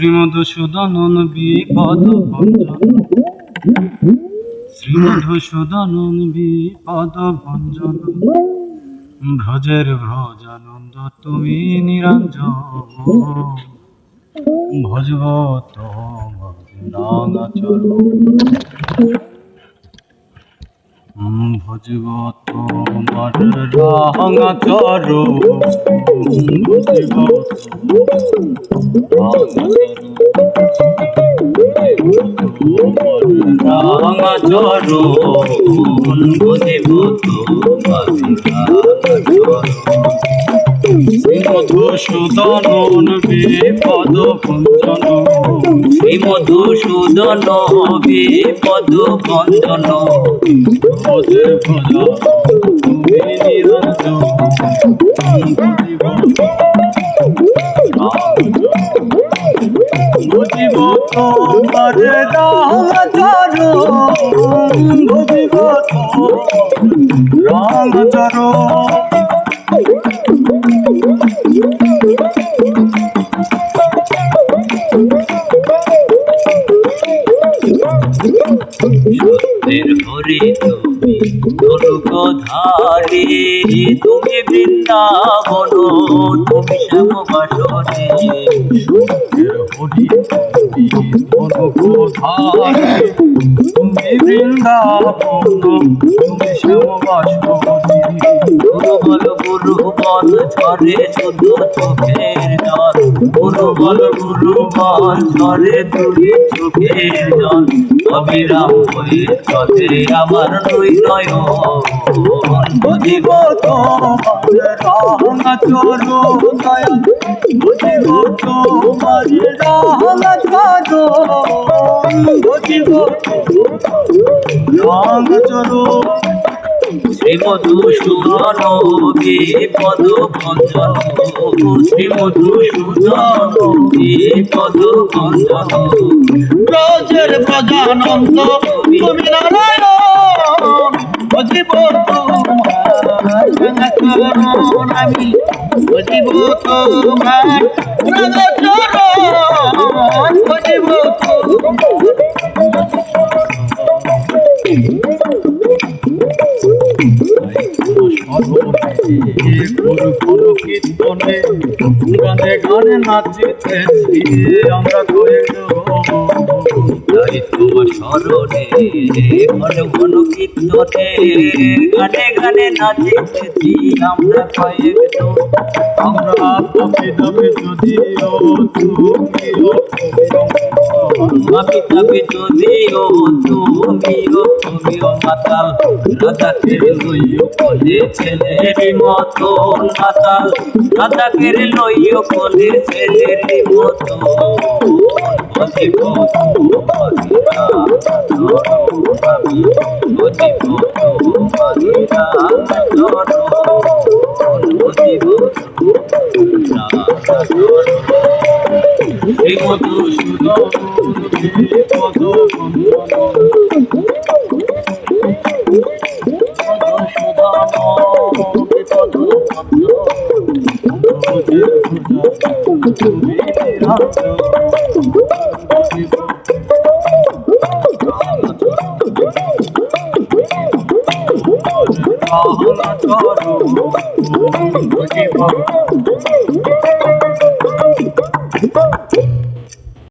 শ্রীমধুসূদন বিপদ ভঞ্জন, শ্রীমধুসূদন বিপদ ভঞ্জন, ভ্রজের ভ্রজানন্দ তুমি নিরঞ্জন। ভজব তোমার রাঙাচরণ, ভজব তোমার রাঙাচরণ, ভজব শ্রীমধুসূদন বিপদ ভঞ্জন, শ্রীমধুসূদন বিপদ ভঞ্জন, ভজে ভজা তুমি নিরঞ্জন। ভজিব তোমার রাঙাচরণ, ভজিব রাঙাচরণ। সত্যের হরি তুমি তরুকধারী, তুমি বৃন্দাবন, তুমি শ্যামবাসরে। সত্যের হরি তুমি তরুকধারী, তুমি বৃন্দাবন, তুমি শ্যামবাসরে। গুরুবল গুরুবল ঝরে শুধু চোখের জল, গুরুবল গুরুবল ঝরে দুই চোখের জল। অবিরাম হয়ে চলে আমার দুই নয়ন, ভজিব তোমার রাঙাচরণ দয়াল, ভজিব তোমার রাঙাচরণ, ভজিব রাঙাচরণ। শ্রীমধুসূদন বিপদ ভঞ্জন, শ্রীমধুসূদন বিপদ ভঞ্জন। ব্রজের প্রজানন্দ তুমি নারায়ণ, ভজিব তোমার রাঙাচরণ, আমি ভজিব তোমার রাঙাচরণ, ভজিব কীর্তনে গানে গানে নাচিতেছি আমরা তাই তোমার স্মরণে ঘন ঘন কীর্তনে গানে গানে নাচিতেছি আমরা কয়েকজন। আমরা পাপি দাবি যদিও পাপি দাবি যদিও তুমিও মাতাল, রাধাকে লইও কোলে ছেলের মতন মাতাল, রাধাকে লইও কোলে ছেলের মতন। ভজিব তোমার রাঙাচরণ, ভজিব তোমার রাঙাচরণ, ভজিব রাঙাচরণ। শ্রীমধুসূদন বিপদ ভঞ্জন, বিপদ তুমি নিরঞ্জন। রাঙাচরণ, ভজিব